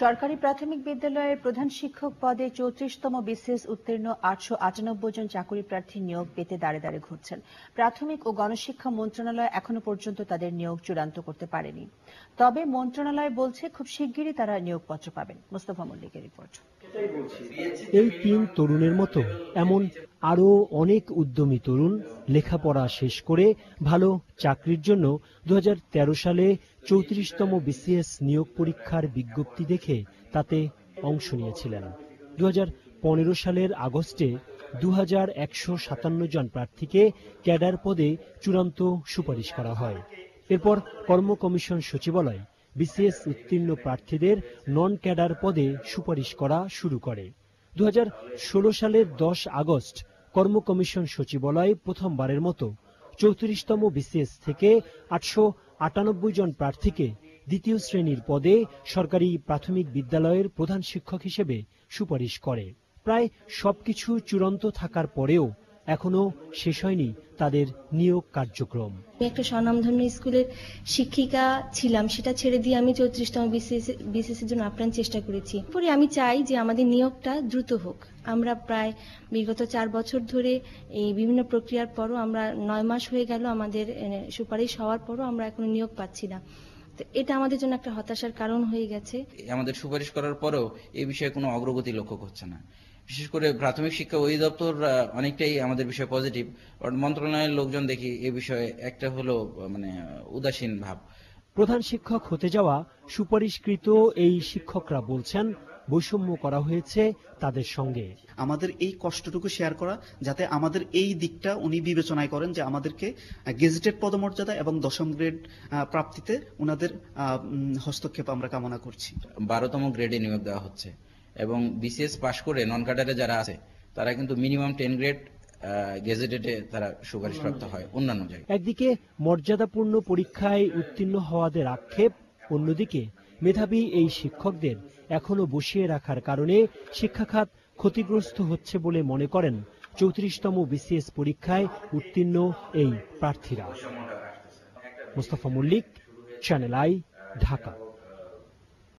সরকারি প্রাথমিক বিদ্যালয়ের প্রধান শিক্ষক পদে 34তম বিসিএস উত্তীর্ণ 898 জন চাকরি প্রার্থী নিয়োগ পেতে দাঁড়ে দাঁড়ে ঘুরছেন। প্রাথমিক ও গণশিক্ষা মন্ত্রণালয় এখনো পর্যন্ত তাদের নিয়োগ চূড়ান্ত করতে পারেনি। তবে মন্ত্রণালয় বলছে খুব শিগগিরই তারা নিয়োগপত্র পাবেন। মোস্তফা মল্লিকের রিপোর্ট। এই 3 তরুণের মতো এমন আরো অনেক উদ্যমী তরুণ লেখাপড়া শেষ করে ভালো চাকরির জন্য 2013 সালে 34তম বিসিএস নিয়োগ পরীক্ষার বিজ্ঞপ্তি দেখে তাতে অংশ নিয়েছিলেন। 2015 সালের আগস্টে 2157 জন প্রার্থীকে ক্যাডার পদে চূড়ান্ত সুপারিশ করা হয়। এরপর কর্ম কমিশন সচিবালয় বিসিএস উত্তীর্ণ প্রার্থীদের নন ক্যাডার পদে সুপারিশ করা শুরু করে। 2016 সালের 10 আগস্ট কর্ম কমিশন সচিবালয় প্রথমবারের মতো 34তম বিসিএস থেকে 898 জন প্রার্থীকে দ্বিতীয় শ্রেণীর পদে সরকারি প্রাথমিক বিদ্যালয়ের প্রধান শিক্ষক হিসেবে সুপারিশ করে। প্রায় সবকিছু চূড়ান্ত থাকার পরেও এখনো শেষ হয়নি তাদের নিয়োগ কার্যক্রম। একটা স্বনামধন্য স্কুলের শিক্ষিকা ছিলাম, সেটা ছেড়ে দিয়ে আমি 34তম বিসিএস এর জন্য আপ্রাণ চেষ্টা করেছি। পরে আমি চাই যে আমাদের নিয়োগটা দ্রুত হোক। আমরা প্রায় বিগত 4 বছর ধরে এই বিভিন্ন প্রক্রিয়ার পরও আমরা 9 মাস হয়ে গেল আমাদের সুপারিশ হওয়ার পরও আমরা এখনো নিয়োগ পাচ্ছি না। এটা আমাদের জন্য একটা হতাশার কারণ হয়ে গেছে। আমাদের সুপারিশ করার পরেও এই বিষয়ে কোনো অগ্রগতি লক্ষ্য করছে না। বিশেষ করে প্রাথমিক শিক্ষা অধিদপ্তর অনেকটাই আমাদের বিষয়ে পজিটিভ, বাট মন্ত্রণালয়ের লোকজন দেখি এই বিষয়ে একটা হলো উদাসীন ভাব। প্রধান শিক্ষক হতে যাওয়া সুপারিশকৃত এই শিক্ষকরা বলছেন বৈষম্য করা হয়েছে তাদের সঙ্গে। আমাদের এই কষ্টটুকু শেয়ার করা, যাতে আমাদের এই দিকটা উনি বিবেচনায় করেন যে আমাদেরকে গেজেটেড পদমর্যাদা এবং 10ম গ্রেড প্রাপ্তিতে ওনাদের হস্তক্ষেপ আমরা কামনা করছি। 12তম গ্রেডে নিয়োগ দেওয়া হচ্ছে এবং বিসিএস পাশ করে নন ক্যাডারে যারা আছে তারা কিন্তু মিনিমাম 10 গ্রেড গেজেটেডে তারা সুপারিশপ্রাপ্ত হয় অন্যান্য জায়গায়। একদিকে মর্যাদাপূর্ণ পরীক্ষায় উত্তীর্ণ হওয়াদের আক্ষেপ, অন্যদিকে মেধাবী এই শিক্ষকদের এখনো বসিয়ে রাখার কারণে শিক্ষাখাত ক্ষতিগ্রস্ত হচ্ছে বলে মনে করেন 34তম বিসিএস পরীক্ষায় উত্তীর্ণ এই প্রার্থীরা। মোস্তফা মল্লিক, চ্যানেল আই, ঢাকা।